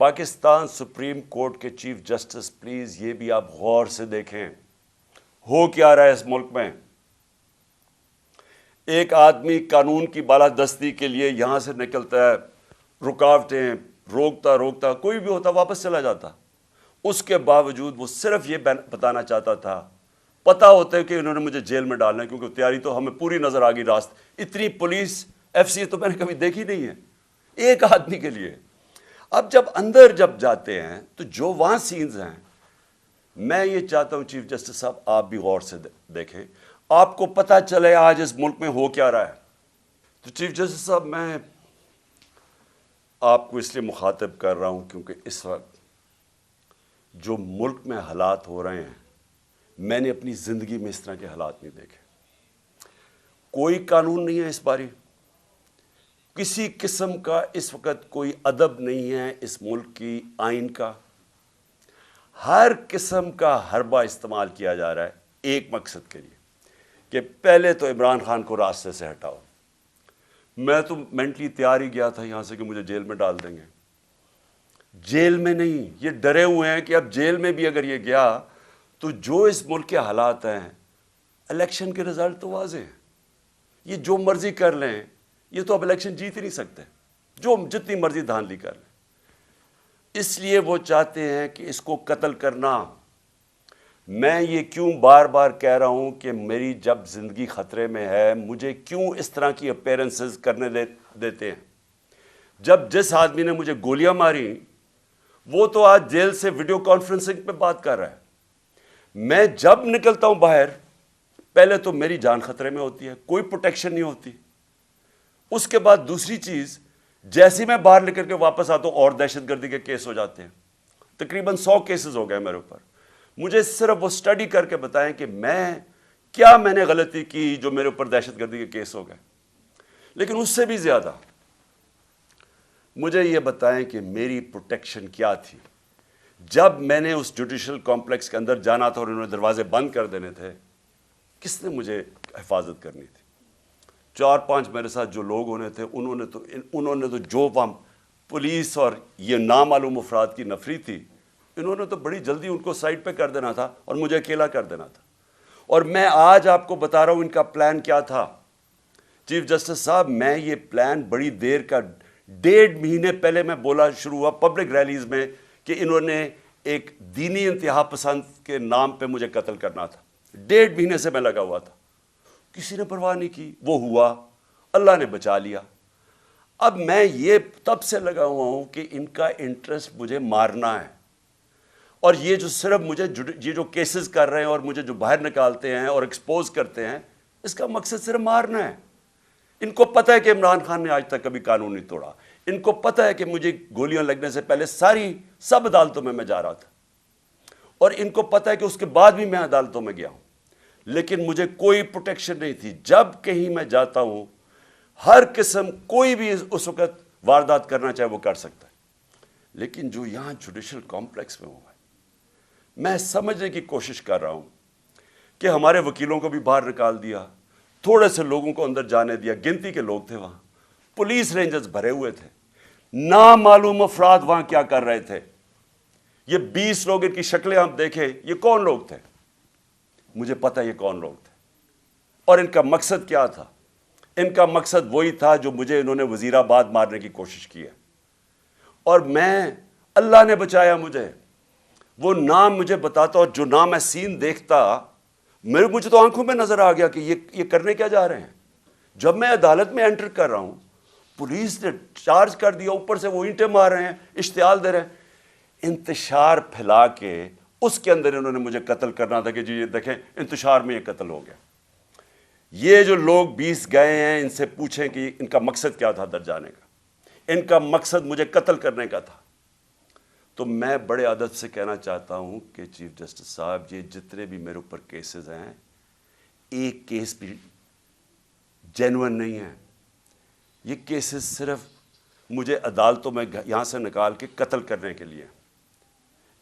Pakistan supreme court کے chief justice, please یہ بھی آپ غور سے دیکھیں ہو کیا رہا ہے اس ملک میں۔ ایک آدمی قانون کی بالادستی کے لیے یہاں سے نکلتا ہے، رکاوٹیں روکتا کوئی بھی ہوتا واپس چلا جاتا، اس کے باوجود وہ صرف یہ بتانا چاہتا تھا، پتا ہوتا ہے کہ انہوں نے مجھے جیل میں ڈالنا ہے، کیونکہ تیاری تو ہمیں پوری نظر آ گئی راست، اتنی پولیس ایف سی تو میں نے کبھی دیکھی نہیں ہے ایک آدمی کے لیے۔ اب جب اندر جاتے ہیں تو جو وہاں سینز ہیں، میں یہ چاہتا ہوں چیف جسٹس صاحب آپ بھی غور سے دیکھیں، آپ کو پتہ چلے آج اس ملک میں ہو کیا رہا ہے۔ تو چیف جسٹس صاحب میں آپ کو اس لیے مخاطب کر رہا ہوں کیونکہ اس وقت جو ملک میں حالات ہو رہے ہیں، میں نے اپنی زندگی میں اس طرح کے حالات نہیں دیکھے۔ کوئی قانون نہیں ہے اس باری، کسی قسم کا اس وقت کوئی ادب نہیں ہے اس ملک کی آئین کا، ہر قسم کا حربہ استعمال کیا جا رہا ہے ایک مقصد کے لیے کہ پہلے تو عمران خان کو راستے سے ہٹاؤ۔ میں تو مینٹلی تیار ہی گیا تھا یہاں سے کہ مجھے جیل میں ڈال دیں گے، جیل میں نہیں، یہ ڈرے ہوئے ہیں کہ اب جیل میں بھی اگر یہ گیا تو جو اس ملک کے حالات ہیں، الیکشن کے رزلٹ تو واضح ہیں، یہ جو مرضی کر لیں یہ تو اب الیکشن جیت ہی نہیں سکتے، جو جتنی مرضی دھاندلی کر لیں۔ اس لیے وہ چاہتے ہیں کہ اس کو قتل کرنا۔ میں یہ کیوں بار بار کہہ رہا ہوں کہ میری جب زندگی خطرے میں ہے، مجھے کیوں اس طرح کی اپیرنسز کرنے دیتے ہیں؟ جب جس آدمی نے مجھے گولیاں ماری وہ تو آج جیل سے ویڈیو کانفرنسنگ پہ بات کر رہا ہے۔ میں جب نکلتا ہوں باہر، پہلے تو میری جان خطرے میں ہوتی ہے، کوئی پروٹیکشن نہیں ہوتی۔ اس کے بعد دوسری چیز، جیسے میں باہر نکل کے واپس آتا ہوں اور دہشت گردی کے کیس ہو جاتے ہیں، تقریباً 100 کیسز ہو گئے میرے اوپر۔ مجھے صرف وہ سٹڈی کر کے بتائیں کہ میں نے غلطی کی جو میرے اوپر دہشت گردی کے کیس ہو گئے۔ لیکن اس سے بھی زیادہ مجھے یہ بتائیں کہ میری پروٹیکشن کیا تھی جب میں نے اس جوڈیشل کمپلیکس کے اندر جانا تھا اور انہوں نے دروازے بند کر دینے تھے، کس نے مجھے حفاظت کرنی تھی؟ 4-5 میرے ساتھ جو لوگ ہونے تھے انہوں نے تو جو وہاں پولیس اور یہ نامعلوم افراد کی نفری تھی، انہوں نے تو بڑی جلدی ان کو سائڈ پہ کر دینا تھا اور مجھے اکیلا کر دینا تھا۔ اور میں آج آپ کو بتا رہا ہوں ان کا پلان کیا تھا۔ چیف جسٹس صاحب، میں یہ پلان بڑی دیر کا 1.5 مہینے پہلے میں بولا شروع ہوا پبلک ریلیز میں کہ انہوں نے ایک دینی انتہا پسند کے نام پہ مجھے قتل کرنا تھا۔ 1.5 مہینے سے میں لگا ہوا تھا، کسی نے پرواہ نہیں کی، وہ ہوا، اللہ نے بچا لیا۔ اب میں یہ تب سے لگا ہوا ہوں کہ ان کا انٹرسٹ مجھے مارنا ہے، اور یہ جو صرف مجھے یہ جو کیسز کر رہے ہیں اور مجھے جو باہر نکالتے ہیں اور ایکسپوز کرتے ہیں، اس کا مقصد صرف مارنا ہے۔ ان کو پتہ ہے کہ عمران خان نے آج تک کبھی قانون نہیں توڑا، ان کو پتہ ہے کہ مجھے گولیاں لگنے سے پہلے سب عدالتوں میں جا رہا تھا، اور ان کو پتہ ہے کہ اس کے بعد بھی میں عدالتوں میں گیا ہوں، لیکن مجھے کوئی پروٹیکشن نہیں تھی۔ جب کہیں میں جاتا ہوں، ہر قسم کوئی بھی اس وقت واردات کرنا چاہے وہ کر سکتا ہے، لیکن جو یہاں جوڈیشل کمپلیکس میں ہوا ہے، میں سمجھنے کی کوشش کر رہا ہوں کہ ہمارے وکیلوں کو بھی باہر نکال دیا، تھوڑے سے لوگوں کو اندر جانے دیا، گنتی کے لوگ تھے وہاں، پولیس رینجرز بھرے ہوئے تھے، نامعلوم افراد وہاں کیا کر رہے تھے۔ یہ 20 لوگ، ان کی شکلیں آپ دیکھیں، یہ کون لوگ تھے؟ مجھے پتہ یہ کون لوگ تھے، اور ان کا مقصد کیا تھا؟ ان کا مقصد وہی تھا جو مجھے انہوں نے وزیر آباد مارنے کی کوشش کی ہے، اور اللہ نے بچایا مجھے۔ وہ نام مجھے بتاتا، اور جو نام میں سین دیکھتا، مجھے تو آنکھوں میں نظر آ گیا کہ یہ کرنے کیا جا رہے ہیں۔ جب میں عدالت میں انٹر کر رہا ہوں، پولیس نے چارج کر دیا، اوپر سے وہ اینٹیں مار رہے ہیں، اشتعال دے رہے ہیں، انتشار پھیلا کے اس کے اندر انہوں نے مجھے قتل کرنا تھا کہ جی یہ دیکھیں انتشار میں یہ قتل ہو گیا۔ یہ جو لوگ 20 گئے ہیں، ان سے پوچھیں کہ ان کا مقصد کیا تھا در جانے کا۔ ان کا مقصد مجھے قتل کرنے کا تھا۔ تو میں بڑے ادب سے کہنا چاہتا ہوں کہ چیف جسٹس صاحب، یہ جتنے بھی میرے اوپر کیسز ہیں، ایک کیس بھی جینوئن نہیں ہے۔ یہ کیسز صرف مجھے عدالتوں میں یہاں سے نکال کے قتل کرنے کے لیے۔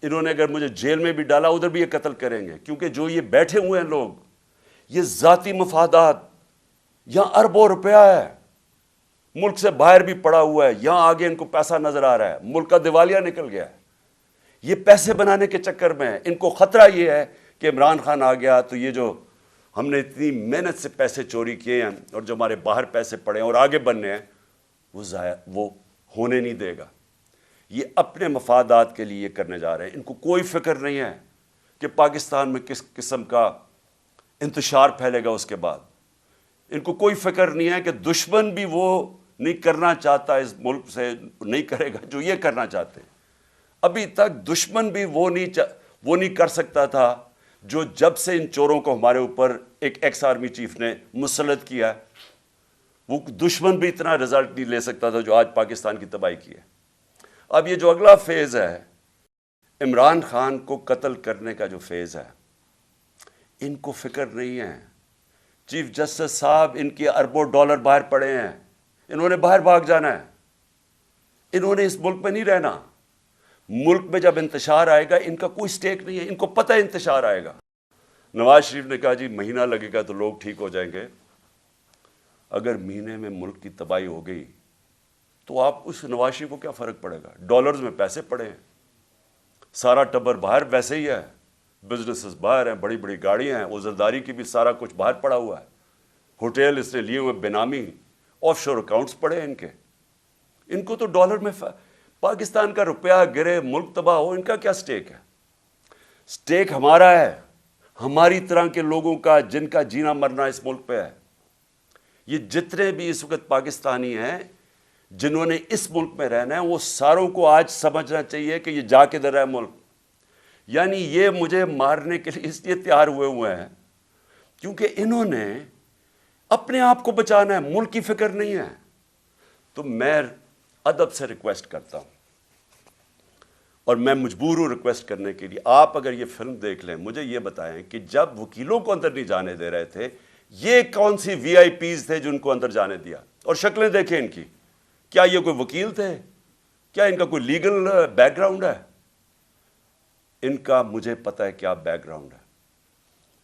انہوں نے اگر مجھے جیل میں بھی ڈالا، ادھر بھی یہ قتل کریں گے، کیونکہ جو یہ بیٹھے ہوئے ہیں لوگ، یہ ذاتی مفادات، یہاں اربوں روپیہ ہے۔ ملک سے باہر بھی پڑا ہوا ہے, یہاں آگے ان کو پیسہ نظر آ رہا ہے, ملک کا دیوالیہ نکل گیا ہے. یہ پیسے بنانے کے چکر میں ان کو خطرہ یہ ہے کہ عمران خان آ گیا تو یہ جو ہم نے اتنی محنت سے پیسے چوری کیے ہیں اور جو ہمارے باہر پیسے پڑے ہیں اور آگے بننے ہیں وہ ہونے نہیں دے گا. یہ اپنے مفادات کے لیے کرنے جا رہے ہیں. ان کو کوئی فکر نہیں ہے کہ پاکستان میں کس قسم کا انتشار پھیلے گا اس کے بعد. ان کو کوئی فکر نہیں ہے کہ دشمن بھی وہ نہیں کرنا چاہتا اس ملک سے, نہیں کرے گا جو یہ کرنا چاہتے ہیں. ابھی تک دشمن بھی وہ نہیں کر سکتا تھا جو جب سے ان چوروں کو ہمارے اوپر ایک ایکس آرمی چیف نے مسلط کیا, وہ دشمن بھی اتنا رزلٹ نہیں لے سکتا تھا جو آج پاکستان کی تباہی کی ہے. اب یہ جو اگلا فیز ہے عمران خان کو قتل کرنے کا جو فیز ہے, ان کو فکر نہیں ہے. چیف جسٹس صاحب ان کے اربوں ڈالر باہر پڑے ہیں, انہوں نے باہر بھاگ جانا ہے, انہوں نے اس ملک میں نہیں رہنا. ملک میں جب انتشار آئے گا ان کا کوئی سٹیک نہیں ہے, ان کو پتہ ہے انتشار آئے گا. نواز شریف نے کہا جی مہینہ لگے گا تو لوگ ٹھیک ہو جائیں گے. اگر مہینے میں ملک کی تباہی ہو گئی تو آپ اس نواز شریف کو کیا فرق پڑے گا؟ ڈالرز میں پیسے پڑے ہیں, سارا ٹبر باہر ویسے ہی ہے, بزنسز باہر ہیں, بڑی بڑی گاڑیاں ہیں, عزرداری کی بھی سارا کچھ باہر پڑا ہوا ہے, ہوٹل اس نے لیے ہوئے بینامی, آف شور اکاؤنٹس پڑے ہیں ان کے. ان کو تو ڈالر میں پاکستان کا روپیہ گرے, ملک تباہ ہو, ان کا کیا سٹیک ہے؟ سٹیک ہمارا ہے, ہماری طرح کے لوگوں کا جن کا جینا مرنا اس ملک پہ ہے. یہ جتنے بھی اس وقت پاکستانی ہیں جنہوں نے اس ملک میں رہنا ہے وہ ساروں کو آج سمجھنا چاہیے کہ یہ جا کے در ہے ملک. یعنی یہ مجھے مارنے کے لیے اس لیے تیار ہوئے ہیں کیونکہ انہوں نے اپنے آپ کو بچانا ہے, ملک کی فکر نہیں ہے. تو میں ادب سے ریکویسٹ کرتا ہوں اور میں مجبور ہوں ریکویسٹ کرنے کے لیے, آپ اگر یہ فلم دیکھ لیں مجھے یہ بتائیں کہ جب وکیلوں کو اندر نہیں جانے دے رہے تھے یہ کون سی وی آئی پیز تھے جن کو اندر جانے دیا؟ اور شکلیں دیکھیں ان کی, کیا یہ کوئی وکیل تھے؟ کیا ان کا کوئی لیگل بیک گراؤنڈ ہے؟ ان کا مجھے پتہ ہے کیا بیک گراؤنڈ ہے,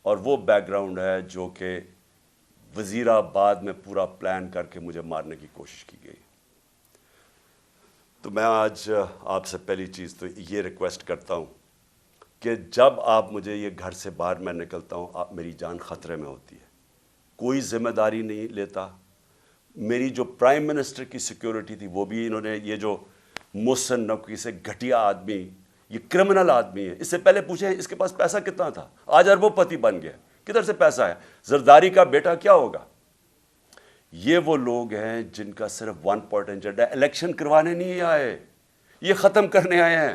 اور وہ بیک گراؤنڈ ہے جو کہ وزیر آباد میں پورا پلان کر کے مجھے مارنے کی کوشش کی گئی. تو میں آج آپ سے پہلی چیز تو یہ ریکویسٹ کرتا ہوں کہ جب آپ مجھے یہ گھر سے باہر میں نکلتا ہوں آپ میری جان خطرے میں ہوتی ہے, کوئی ذمہ داری نہیں لیتا. میری جو پرائم منسٹر کی سیکیورٹی تھی وہ بھی انہوں نے, یہ جو محسن نقوی سے گھٹیا آدمی, یہ کرمنل آدمی ہے, اس سے پہلے پوچھیں اس کے پاس پیسہ کتنا تھا, آج اربوں پتی بن گیا, کدھر سے پیسہ ہے؟ زرداری کا بیٹا کیا ہوگا؟ یہ وہ لوگ ہیں جن کا صرف ون پوائنٹ ایجنڈا ہے, الیکشن کروانے نہیں آئے, یہ ختم کرنے آئے ہیں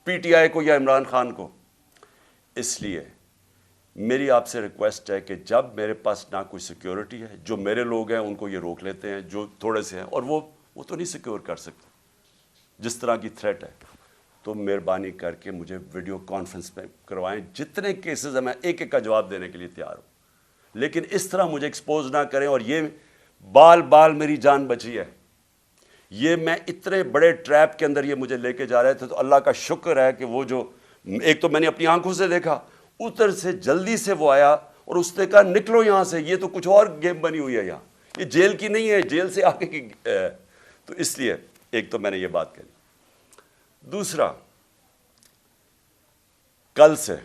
پی ٹی آئی کو یا عمران خان کو. اس لیے میری آپ سے ریکویسٹ ہے کہ جب میرے پاس نہ کوئی سیکیورٹی ہے, جو میرے لوگ ہیں ان کو یہ روک لیتے ہیں جو تھوڑے سے ہیں, اور وہ تو نہیں سیکیور کر سکتے جس طرح کی تھریٹ ہے, تو مہربانی کر کے مجھے ویڈیو کانفرنس میں کروائیں. جتنے کیسز ہیں میں ایک ایک کا جواب دینے کے لیے تیار ہوں, لیکن اس طرح مجھے ایکسپوز نہ کریں. اور یہ بال میری جان بچی ہے, یہ میں اتنے بڑے ٹریپ کے اندر یہ مجھے لے کے جا رہے تھے, تو اللہ کا شکر ہے کہ وہ جو ایک تو میں نے اپنی آنکھوں سے دیکھا, ادھر سے جلدی سے وہ آیا اور اس نے کہا نکلو یہاں سے, یہ تو کچھ اور گیم بنی ہوئی ہے یہاں, یہ جیل کی نہیں ہے, جیل سے آگے کی. تو اس لیے ایک تو میں نے یہ بات کہی. دوسرا, کل سے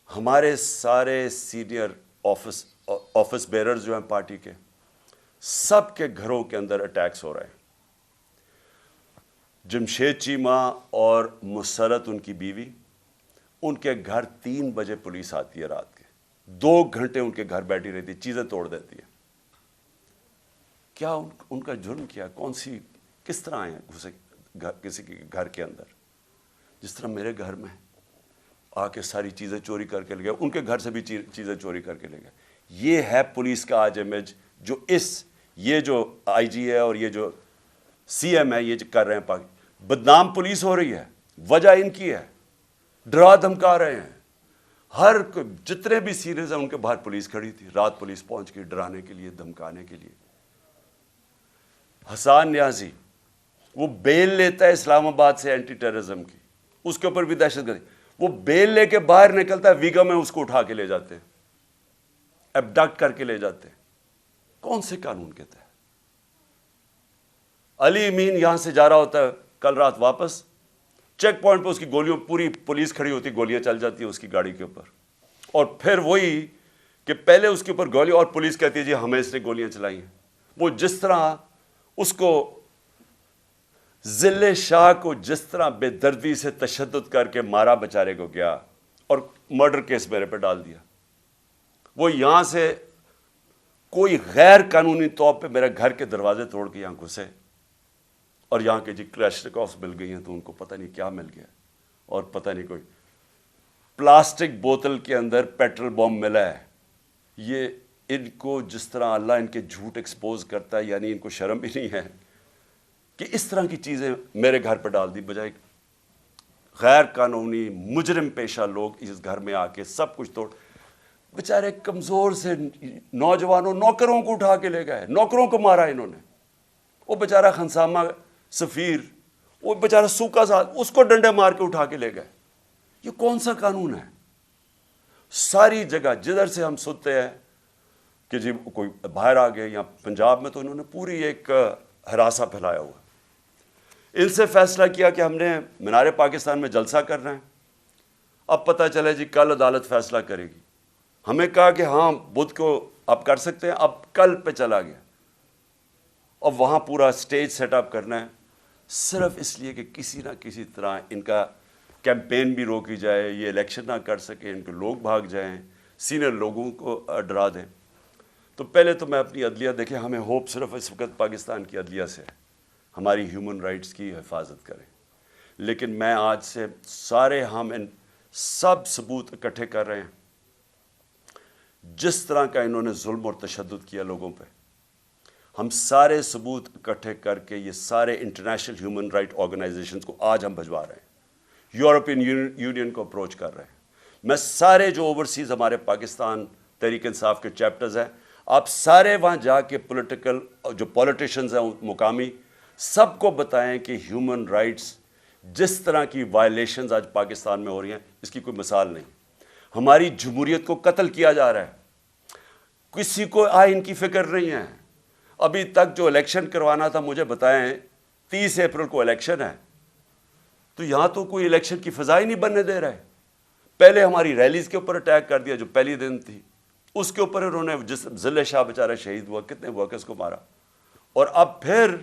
ہمارے سارے سینئر آفس بیررز جو ہیں پارٹی کے, سب کے گھروں کے اندر اٹیکس ہو رہے ہیں. جمشید چیمہ اور مسرت ان کی بیوی, ان کے گھر 3 بجے پولیس آتی ہے رات کے, 2 گھنٹے ان کے گھر بیٹھی رہتی ہے, چیزیں توڑ دیتی ہے. کیا ان کا جرم کیا؟ کون سی کس طرح آئے ہیں گھسے کسی کے گھر کے اندر؟ جس طرح میرے گھر میں آ کے ساری چیزیں چوری کر کے لے گئے, ان کے گھر سے بھی چیزیں چوری کر کے لے گئے. یہ ہے پولیس کا آج امیج جو یہ جو آئی جی ہے اور یہ جو سی ایم ہے یہ کر رہے ہیں. بدنام پولیس ہو رہی ہے, وجہ ان کی ہے, ڈرا دھمکا رہے ہیں. ہر جتنے بھی سیریز ہیں ان کے باہر پولیس کھڑی تھی, رات پولیس پہنچ گئی ڈرانے کے لیے, دھمکانے کے لیے. حسان نیازی وہ بیل لیتا ہے اسلام آباد سے اینٹی ٹیررزم کی, اس کے اوپر بھی دہشت گردی, وہ بیل لے کے باہر نکلتا ہے, ویگا میں اس کو اٹھا کے لے جاتے ہیں, ایبڈکٹ کر کے لے جاتے ہیں. کون سے قانون کے تحت؟ علی امین یہاں سے جا رہا ہوتا ہے کل رات واپس، چیک پوائنٹ پہ اس کی گولیوں، پوری پولیس کھڑی ہوتی، گولیاں چل جاتی ہیں اس کی گاڑی کے اوپر، اور پھر وہی کہ پہلے اس کے اوپر گولی اور پولیس کہتی ہے جی ہمیں اس نے گولیاں چلائی ہیں. وہ جس طرح اس کو ذل شاہ کو جس طرح بے دردی سے تشدد کر کے مارا بیچارے کو گیا اور مرڈر کیس میرے پہ ڈال دیا، وہ یہاں سے کوئی غیر قانونی طور پہ میرے گھر کے دروازے توڑ کے یہاں گھسے، اور یہاں کے جی کلیشنکوفs مل گئی ہیں تو ان کو پتہ نہیں کیا مل گیا، اور پتہ نہیں کوئی پلاسٹک بوتل کے اندر پیٹرول بم ملا ہے. یہ ان کو جس طرح اللہ ان کے جھوٹ ایکسپوز کرتا ہے، یعنی ان کو شرم بھی نہیں ہے کہ اس طرح کی چیزیں میرے گھر پہ ڈال دی، بجائے غیر قانونی مجرم پیشہ لوگ اس گھر میں آ کے سب کچھ توڑ. بیچارے کمزور سے نوجوانوں نوکروں کو اٹھا کے لے گئے، نوکروں کو مارا انہوں نے. وہ بیچارہ خنسامہ سفیر، وہ بیچارہ سوکھا ساتھ، اس کو ڈنڈے مار کے اٹھا کے لے گئے. یہ کون سا قانون ہے؟ ساری جگہ جدھر سے ہم سنتے ہیں کہ جی کوئی باہر آ گئے، یا پنجاب میں تو انہوں نے پوری ایک ہراساں پھیلایا ہوا. ان سے فیصلہ کیا کہ ہم نے مینار پاکستان میں جلسہ کرنا ہے. اب پتہ چلے جی کل عدالت فیصلہ کرے گی. ہمیں کہا کہ ہاں بدھ کو آپ کر سکتے ہیں، اب کل پہ چلا گیا. اب وہاں پورا اسٹیج سیٹ اپ کرنا ہے، صرف اس لیے کہ کسی نہ کسی طرح ان کا کیمپین بھی روکی جائے، یہ الیکشن نہ کر سکیں، ان کے لوگ بھاگ جائیں، سینئر لوگوں کو ڈرا دیں. تو پہلے تو میں اپنی عدلیہ دیکھیں، ہمیں ہوپ صرف اس وقت پاکستان کی عدلیہ سے ہے، ہماری ہیومن رائٹس کی حفاظت کریں. لیکن میں آج سے سارے ہم ان سب ثبوت اکٹھے کر رہے ہیں جس طرح کا انہوں نے ظلم اور تشدد کیا لوگوں پہ. ہم سارے ثبوت اکٹھے کر کے یہ سارے انٹرنیشنل ہیومن رائٹ آرگنائزیشنز کو آج ہم بھجوا رہے ہیں، یورپین یونین کو اپروچ کر رہے ہیں. میں سارے جو اوورسیز ہمارے پاکستان تحریک انصاف کے چیپٹرز ہیں، آپ سارے وہاں جا کے جو پولیٹیشنز ہیں مقامی، سب کو بتائیں کہ ہیومن رائٹس جس طرح کی وائلیشنز آج پاکستان میں ہو رہی ہیں اس کی کوئی مثال نہیں. ہماری جمہوریت کو قتل کیا جا رہا ہے، کسی کو آئین کی فکر نہیں ہے. ابھی تک جو الیکشن کروانا تھا، مجھے بتائیں 30 اپریل کو الیکشن ہے، تو یہاں تو کوئی الیکشن کی فضا ہی نہیں بننے دے رہے. پہلے ہماری ریلیز کے اوپر اٹیک کر دیا جو پہلی دن تھی، اس کے اوپر انہوں نے جس ذل شاہ بیچارہ شہید ہوا، کتنے ورکرز کو مارا. اور اب پھر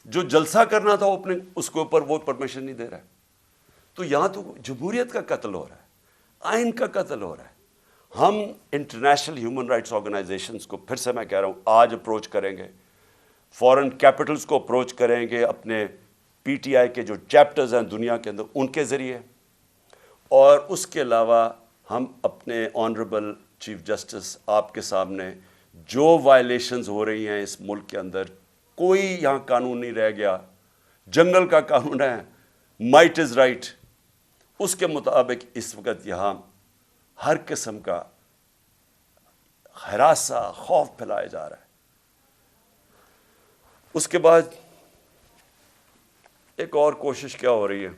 جو جلسہ کرنا تھا اوپننگ، اس کے اوپر وہ پرمیشن نہیں دے رہا ہے. تو یہاں تو جمہوریت کا قتل ہو رہا ہے، آئین کا قتل ہو رہا ہے. ہم انٹرنیشنل ہیومن رائٹس آرگنائزیشنز کو پھر سے میں کہہ رہا ہوں آج اپروچ کریں گے، فورن کیپٹلز کو اپروچ کریں گے، اپنے پی ٹی آئی کے جو چیپٹرز ہیں دنیا کے اندر ان کے ذریعے، اور اس کے علاوہ ہم اپنے آنریبل چیف جسٹس آپ کے سامنے جو وائلیشنز ہو رہی ہیں اس ملک کے اندر، کوئی یہاں قانون نہیں رہ گیا. جنگل کا قانون ہے، مائٹ از رائٹ، اس کے مطابق اس وقت یہاں ہر قسم کا ہراساں، خوف پھیلایا جا رہا ہے. اس کے بعد ایک اور کوشش کیا ہو رہی ہے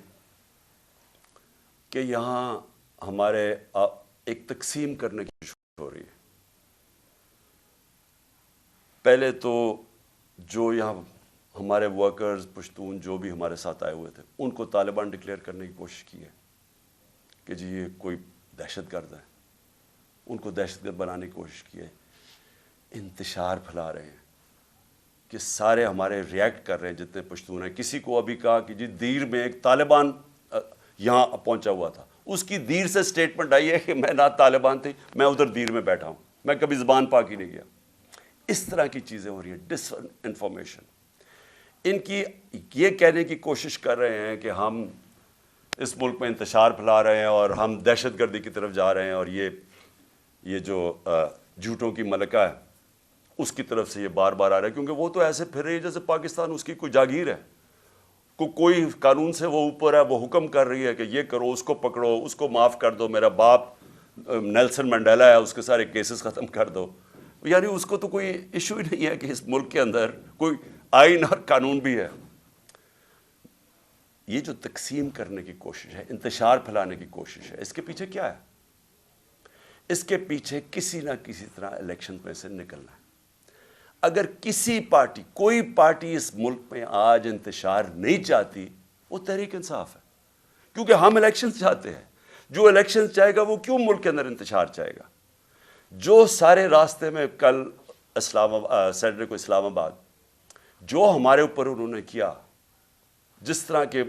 کہ یہاں ہمارے ایک تقسیم کرنے کی کوشش ہو رہی ہے. پہلے تو جو یہاں ہمارے ورکرز پشتون جو بھی ہمارے ساتھ آئے ہوئے تھے ان کو طالبان ڈکلیئر کرنے کی کوشش کی ہے کہ جی یہ کوئی دہشت گرد ہے، ان کو دہشت گرد بنانے کی کوشش کی ہے. انتشار پھیلا رہے ہیں کہ سارے ہمارے ریئیکٹ کر رہے ہیں جتنے پشتون ہیں. کسی کو ابھی کہا کہ جی دیر میں ایک طالبان یہاں پہنچا ہوا تھا، اس کی دیر سے سٹیٹمنٹ آئی ہے کہ میں نہ طالبان تھی، میں ادھر دیر میں بیٹھا ہوں، میں کبھی زبان پاک ہی نہیں گیا. اس طرح کی چیزیں ہو رہی ہیں، ڈس انفارمیشن. ان کی یہ کہنے کی کوشش کر رہے ہیں کہ ہم اس ملک میں انتشار پھیلا رہے ہیں اور ہم دہشت گردی کی طرف جا رہے ہیں، اور یہ جو جھوٹوں کی ملکہ ہے اس کی طرف سے یہ بار بار آ رہا ہے. کیونکہ وہ تو ایسے پھر رہی ہے جیسے پاکستان اس کی کوئی جاگیر ہے، کوئی قانون سے وہ اوپر ہے، وہ حکم کر رہی ہے کہ یہ کرو، اس کو پکڑو، اس کو معاف کر دو، میرا باپ نیلسن منڈیلا ہے اس کے سارے کیسز ختم کر دو. یعنی اس کو تو کوئی ایشو ہی نہیں ہے کہ اس ملک کے اندر کوئی آئین اور قانون بھی ہے. یہ جو تقسیم کرنے کی کوشش ہے، انتشار پھیلانے کی کوشش ہے، اس کے پیچھے کیا ہے؟ اس کے پیچھے کسی نہ کسی طرح الیکشن میں سے نکلنا ہے. اگر کسی پارٹی کوئی پارٹی اس ملک میں آج انتشار نہیں چاہتی وہ تحریک انصاف ہے، کیونکہ ہم الیکشنز چاہتے ہیں. جو الیکشنز چاہے گا وہ کیوں ملک کے اندر انتشار چاہے گا؟ جو سارے راستے میں کل سیٹرڈے کو اسلام آباد جو ہمارے اوپر انہوں نے کیا، جس طرح کے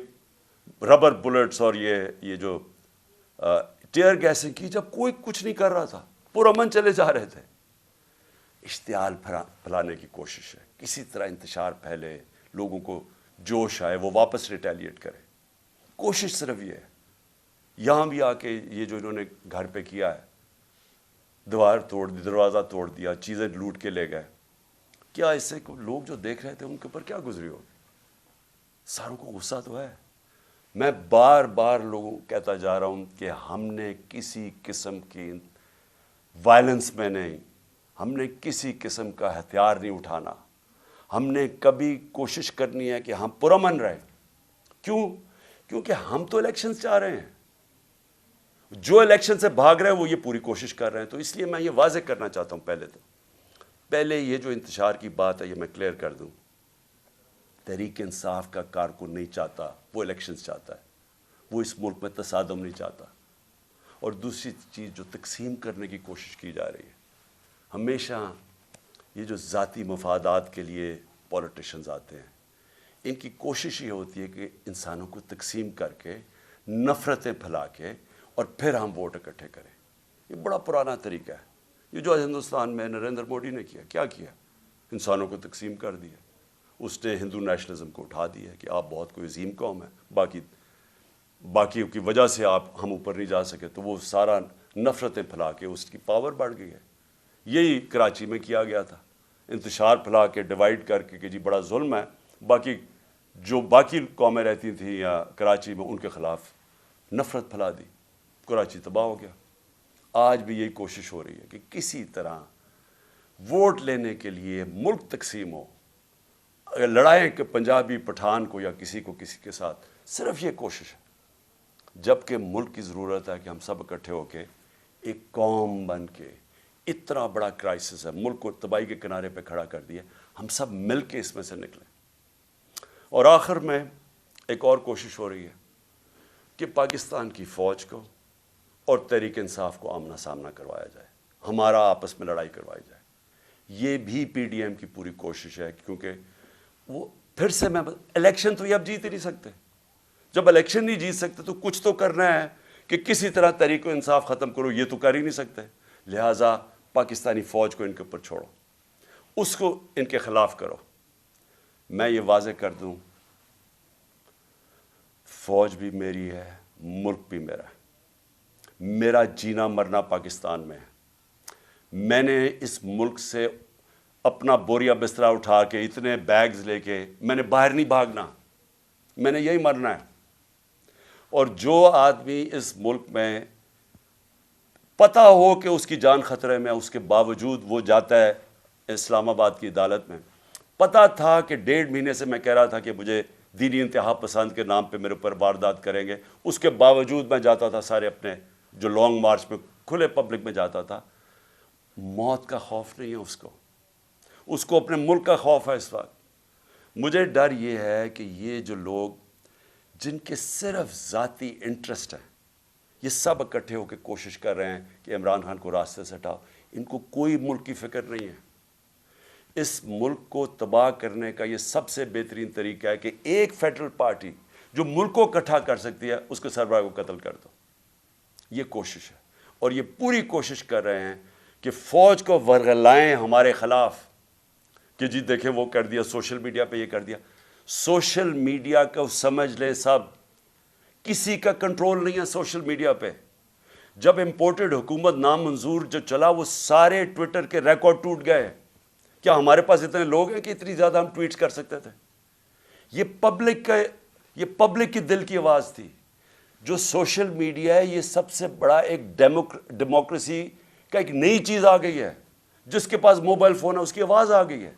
ربر بلٹس اور یہ جو ٹیئر گیسنگ کی، جب کوئی کچھ نہیں کر رہا تھا، پرامن چلے جا رہے تھے. اشتعال پھیلانے کی کوشش ہے، کسی طرح انتشار پھیلے، لوگوں کو جوش آئے، وہ واپس ریٹیلیٹ کرے. کوشش صرف یہ ہے. یہاں بھی آ کے یہ جو انہوں نے گھر پہ کیا ہے، دیوار توڑ دی، دروازہ توڑ دیا، چیزیں لوٹ کے لے گئے، کیا اس سے لوگ جو دیکھ رہے تھے ان کے اوپر کیا گزری ہوگی؟ ساروں کو غصہ تو ہے. میں بار بار لوگوں کو کہتا جا رہا ہوں کہ ہم نے کسی قسم کی وائلنس میں نہیں، ہم نے کسی قسم کا ہتھیار نہیں اٹھانا. ہم نے کبھی کوشش کرنی ہے کہ ہم پرامن رہیں. کیوں؟ کیونکہ ہم تو الیکشنز چاہ رہے ہیں. جو الیکشن سے بھاگ رہے ہیں وہ یہ پوری کوشش کر رہے ہیں. تو اس لیے میں یہ واضح کرنا چاہتا ہوں، پہلے یہ جو انتشار کی بات ہے یہ میں کلیئر کر دوں. تحریک انصاف کا کارکن نہیں چاہتا وہ الیکشنز چاہتا ہے، وہ اس ملک میں تصادم نہیں چاہتا. اور دوسری چیز جو تقسیم کرنے کی کوشش کی جا رہی ہے، ہمیشہ یہ جو ذاتی مفادات کے لیے پولیٹیشنز آتے ہیں، ان کی کوشش یہ ہوتی ہے کہ انسانوں کو تقسیم کر کے، نفرتیں پھیلا کے، اور پھر ہم ووٹ اکٹھے کریں. یہ بڑا پرانا طریقہ ہے. یہ جو ہندوستان میں نریندر مودی نے کیا انسانوں کو تقسیم کر دیا. اس نے ہندو نیشنلزم کو اٹھا دیا کہ آپ بہت کوئی عظیم قوم ہے، باقیوں کی وجہ سے ہم اوپر نہیں جا سکے، تو وہ سارا نفرتیں پھیلا کے اس کی پاور بڑھ گئی ہے. یہی کراچی میں کیا گیا تھا، انتشار پھیلا کے، ڈیوائیڈ کر کے کہ جی بڑا ظلم ہے. باقی قومیں رہتی تھیں یا کراچی میں، ان کے خلاف نفرت پھیلا دی، کراچی تباہ ہو گیا. آج بھی یہی کوشش ہو رہی ہے کہ کسی طرح ووٹ لینے کے لیے ملک تقسیم ہو. اگر لڑائیں کہ پنجابی پٹھان کو یا کسی کے ساتھ، صرف یہ کوشش ہے. جبکہ ملک کی ضرورت ہے کہ ہم سب اکٹھے ہو کے ایک قوم بن کے، اتنا بڑا کرائسس ہے، ملک کو تباہی کے کنارے پہ کھڑا کر دیا، ہم سب مل کے اس میں سے نکلیں. اور آخر میں ایک اور کوشش ہو رہی ہے کہ پاکستان کی فوج کو اور تحریک انصاف کو آمنا سامنا کروایا جائے، ہمارا آپس میں لڑائی کروائی جائے. یہ بھی پی ڈی ایم کی پوری کوشش ہے، کیونکہ وہ پھر سے الیکشن تو یہ اب جیت ہی نہیں سکتے. جب الیکشن نہیں جیت سکتے تو کچھ تو کرنا ہے کہ کسی طرح تحریک انصاف ختم کرو. یہ تو کر ہی نہیں سکتے. لہٰذا پاکستانی فوج کو ان کے اوپر چھوڑو، اس کو ان کے خلاف کرو. میں یہ واضح کر دوں، فوج بھی میری ہے، ملک بھی میرا ہے. میرا جینا مرنا پاکستان میں ہے. میں نے اس ملک سے اپنا بوریا بسترا اٹھا کے، اتنے بیگز لے کے، میں نے باہر نہیں بھاگنا، میں نے یہی مرنا ہے. اور جو آدمی اس ملک میں پتہ ہو کہ اس کی جان خطرے میں، اس کے باوجود وہ جاتا ہے اسلام آباد کی عدالت میں. پتہ تھا کہ 1.5 مہینے سے میں کہہ رہا تھا کہ مجھے دینی انتہا پسند کے نام پہ میرے اوپر واردات کریں گے، اس کے باوجود میں جاتا تھا سارے اپنے جو لانگ مارچ میں کھلے پبلک میں جاتا تھا. موت کا خوف نہیں ہے اس کو اپنے ملک کا خوف ہے. اس وقت مجھے ڈر یہ ہے کہ یہ جو لوگ جن کے صرف ذاتی انٹرسٹ ہیں، یہ سب اکٹھے ہو کے کوشش کر رہے ہیں کہ عمران خان کو راستے سے ہٹاؤ. ان کو کوئی ملک کی فکر نہیں ہے. اس ملک کو تباہ کرنے کا یہ سب سے بہترین طریقہ ہے کہ ایک فیڈرل پارٹی جو ملک کو اکٹھا کر سکتی ہے، اس کے سربراہ کو قتل کر دو. یہ کوشش ہے، اور یہ پوری کوشش کر رہے ہیں کہ فوج کو ورغلائیں ہمارے خلاف، کہ جی دیکھیں وہ کر دیا، سوشل میڈیا پہ یہ کر دیا. سوشل میڈیا کو سمجھ لیں سب، کسی کا کنٹرول نہیں ہے سوشل میڈیا پہ. جب امپورٹڈ حکومت نامنظور جو چلا، وہ سارے ٹویٹر کے ریکارڈ ٹوٹ گئے. کیا ہمارے پاس اتنے لوگ ہیں کہ اتنی زیادہ ہم ٹویٹس کر سکتے تھے؟ یہ پبلک کی دل کی آواز تھی. جو سوشل میڈیا ہے، یہ سب سے بڑا ایک ڈیموکریسی کا ایک نئی چیز آ گئی ہے. جس کے پاس موبائل فون ہے اس کی آواز آ گئی ہے.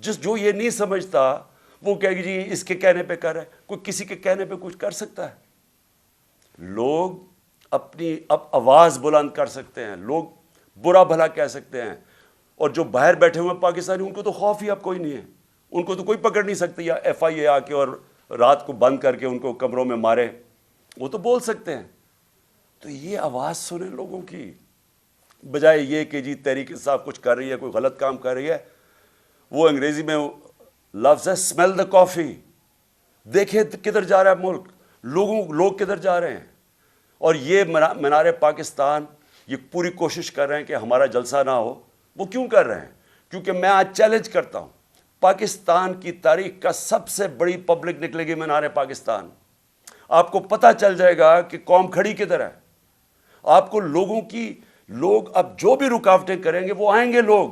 جو یہ نہیں سمجھتا وہ کہے گی جی اس کے کہنے پہ کر رہا ہے. کوئی کسی کے کہنے پہ کچھ کر سکتا ہے؟ لوگ اپنی اب آواز بلند کر سکتے ہیں، لوگ برا بھلا کہہ سکتے ہیں. اور جو باہر بیٹھے ہوئے پاکستانی ان کو تو خوف ہی اب کوئی نہیں ہے, ان کو تو کوئی پکڑ نہیں سکتی یا ایف آئی اے آ کے اور رات کو بند کر کے ان کو کمروں میں مارے, وہ تو بول سکتے ہیں. تو یہ آواز سنیں لوگوں کی, بجائے یہ کہ جی تحریک انصاف کچھ کر رہی ہے, کوئی غلط کام کر رہی ہے. وہ انگریزی میں لفظ ہے اسمیل دا کافی. دیکھیں کدھر جا رہا ہے ملک, لوگ کدھر جا رہے ہیں. اور یہ مینار پاکستان یہ پوری کوشش کر رہے ہیں کہ ہمارا جلسہ نہ ہو. وہ کیوں کر رہے ہیں؟ کیونکہ میں آج چیلنج کرتا ہوں, پاکستان کی تاریخ کا سب سے بڑی پبلک نکلے گی مینار پاکستان. آپ کو پتہ چل جائے گا کہ قوم کھڑی کدھر ہے. آپ کو لوگ اب جو بھی رکاوٹیں کریں گے وہ آئیں گے لوگ,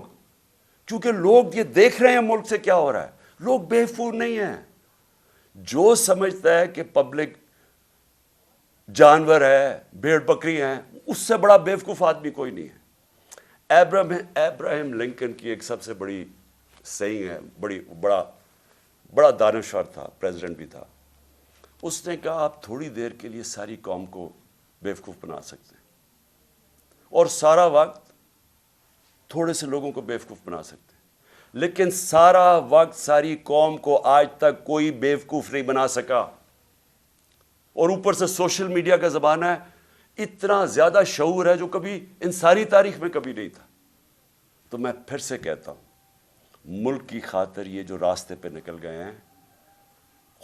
کیونکہ لوگ یہ دیکھ رہے ہیں ملک سے کیا ہو رہا ہے. لوگ بے وقوف نہیں ہیں. جو سمجھتا ہے کہ پبلک جانور ہے, بھیڑ بکری ہیں, اس سے بڑا بے وقوف آدمی کوئی نہیں ہے. ابراہیم لنکن کی ایک سب سے بڑی سیئنگ ہے, بڑا دانشور تھا, پریزیڈنٹ بھی تھا. اس نے کہا آپ تھوڑی دیر کے لیے ساری قوم کو بے وقوف بنا سکتے ہیں اور سارا وقت تھوڑے سے لوگوں کو بے وقوف بنا سکتے ہیں, لیکن سارا وقت ساری قوم کو آج تک کوئی بے وقوف نہیں بنا سکا. اور اوپر سے سوشل میڈیا کا زمانہ ہے, اتنا زیادہ شعور ہے جو کبھی ان ساری تاریخ میں کبھی نہیں تھا. تو میں پھر سے کہتا ہوں, ملک کی خاطر یہ جو راستے پہ نکل گئے ہیں,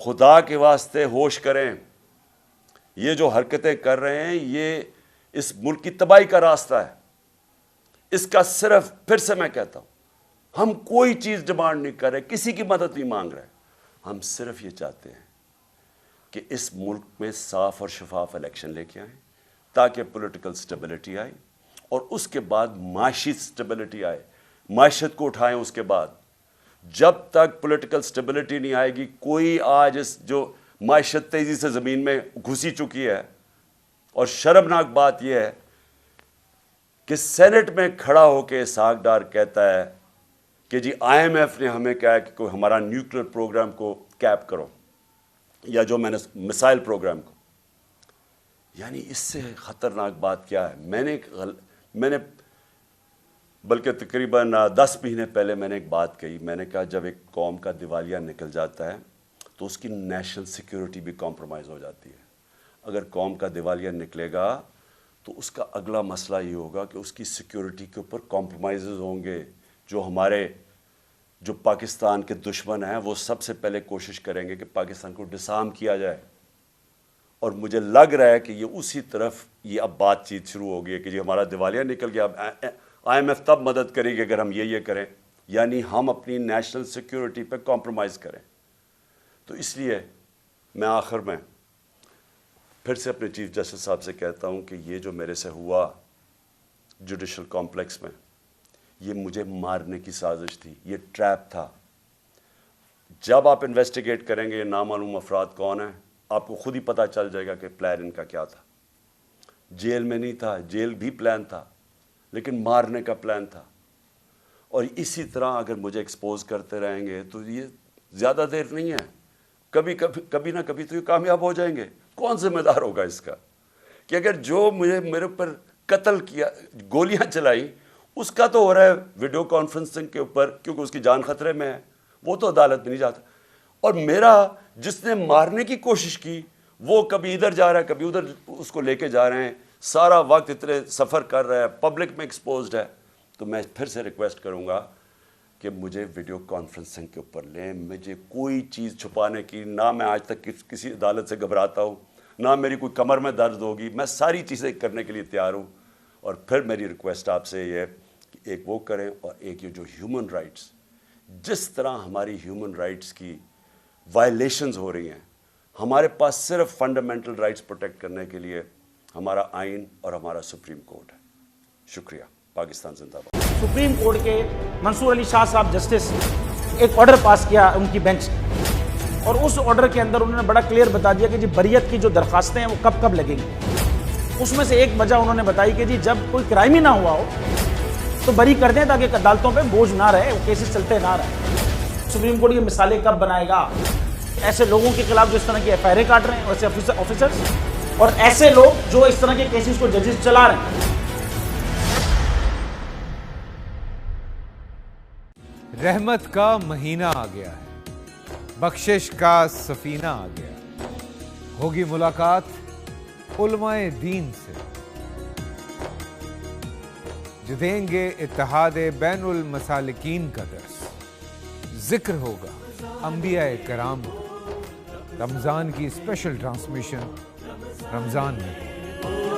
خدا کے واسطے ہوش کریں. یہ جو حرکتیں کر رہے ہیں یہ اس ملک کی تباہی کا راستہ ہے. اس کا صرف, پھر سے میں کہتا ہوں, ہم کوئی چیز ڈیمانڈ نہیں کر رہے, کسی کی مدد نہیں مانگ رہے. ہم صرف یہ چاہتے ہیں کہ اس ملک میں صاف اور شفاف الیکشن لے کے آئیں تاکہ پولیٹیکل سٹیبلٹی آئے اور اس کے بعد معاشی سٹیبلٹی آئے, معیشت کو اٹھائیں. اس کے بعد جب تک پولیٹیکل سٹیبلٹی نہیں آئے گی, کوئی آج اس جو معیشت تیزی سے زمین میں گھسی چکی ہے, اور شرمناک بات یہ ہے کہ سینٹ میں کھڑا ہو کے اسحاق ڈار کہتا ہے کہ جی آئی ایم ایف نے ہمیں کہا کہ کوئی ہمارا نیوکلیر پروگرام کو کیپ کرو, یا جو میں نے مسائل پروگرام کو. یعنی اس سے خطرناک بات کیا ہے؟ میں نے بلکہ تقریباً 10 مہینے پہلے میں نے ایک بات کہی. میں نے کہا جب ایک قوم کا دیوالیہ نکل جاتا ہے تو اس کی نیشنل سیکیورٹی بھی کمپرومائز ہو جاتی ہے. اگر قوم کا دیوالیہ نکلے گا تو اس کا اگلا مسئلہ یہ ہوگا کہ اس کی سیکیورٹی کے اوپر کمپرومائزز ہوں گے. جو پاکستان کے دشمن ہیں وہ سب سے پہلے کوشش کریں گے کہ پاکستان کو ڈسارم کیا جائے. اور مجھے لگ رہا ہے کہ یہ اسی طرف یہ اب بات چیت شروع ہو گئی ہے کہ جی ہمارا دیوالیہ نکل گیا, اب آئی ایم ایف تب مدد کرے گی اگر ہم یہ کریں, یعنی ہم اپنی نیشنل سیکیورٹی پہ کمپرومائز کریں. تو اس لیے میں آخر میں پھر سے اپنے چیف جسٹس صاحب سے کہتا ہوں کہ یہ جو میرے سے ہوا جوڈیشل کمپلیکس میں, یہ مجھے مارنے کی سازش تھی, یہ ٹریپ تھا. جب آپ انویسٹیگیٹ کریں گے یہ نامعلوم افراد کون ہیں, آپ کو خود ہی پتہ چل جائے گا کہ پلان ان کا کیا تھا. جیل میں نہیں تھا, جیل بھی پلان تھا, لیکن مارنے کا پلان تھا. اور اسی طرح اگر مجھے ایکسپوز کرتے رہیں گے تو یہ زیادہ دیر نہیں ہے, کبھی نہ کبھی تو یہ کامیاب ہو جائیں گے. کون ذمہ دار ہوگا اس کا کہ اگر جو میرے اوپر قتل کیا, گولیاں چلائی, اس کا تو ہو رہا ہے ویڈیو کانفرنسنگ کے اوپر کیونکہ اس کی جان خطرے میں ہے, وہ تو عدالت میں نہیں جاتا. اور میرا جس نے مارنے کی کوشش کی وہ کبھی ادھر جا رہا ہے کبھی ادھر اس کو لے کے جا رہے ہیں, سارا وقت اتنے سفر کر رہا ہے, پبلک میں ایکسپوزڈ ہے. تو میں پھر سے ریکویسٹ کروں گا کہ مجھے ویڈیو کانفرنسنگ کے اوپر لیں. مجھے کوئی چیز چھپانے کی, نہ میں آج تک کسی عدالت سے گھبراتا ہوں, نہ میری کوئی کمر میں درد ہوگی. میں ساری چیزیں کرنے کے لیے تیار ہوں. اور پھر میری ریکویسٹ آپ سے یہ ہے کہ ایک وہ کریں, اور ایک یہ جو ہیومن رائٹس, جس طرح ہماری ہیومن رائٹس کی وائلیشنز ہو رہی ہیں, ہمارے پاس صرف فنڈامنٹل رائٹس پروٹیکٹ کرنے کے لیے ہمارا آئین اور ہمارا سپریم کورٹ ہے. شکریہ. پاکستان زندہ باد. سپریم کورٹ کے منصور علی شاہ صاحب جسٹس ایک آرڈر پاس کیا ان کی بینچ, اور اس آرڈر کے اندر انہوں نے بڑا کلیئر بتا دیا کہ جی بریت کی جو درخواستیں ہیں وہ کب کب لگیں گی. اس میں سے ایک وجہ انہوں نے بتائی کہ جی جب کوئی کرائم ہی نہ ہوا ہو تو بری کر دیں تاکہ عدالتوں پہ بوجھ نہ رہے, وہ کیسز چلتے نہ رہے. سپریم کورٹ یہ مثالیں کب بنائے گا ایسے لوگوں کے خلاف جو اس طرح کی ایف آئی آر کاٹ رہے ہیں, ایسے آفیسرز, اور ایسے لوگ جو اس طرح کے کیسز کو ججز چلا رہے ہیں. رحمت کا مہینہ آ گیا ہے، بخشش کا سفینہ آ گیا، ہوگی ملاقات علماء دین سے جو دیں گے اتحاد بین المسالکین کا درس، ذکر ہوگا انبیاء کرام کا، رمضان کی اسپیشل ٹرانسمیشن رمضان میں۔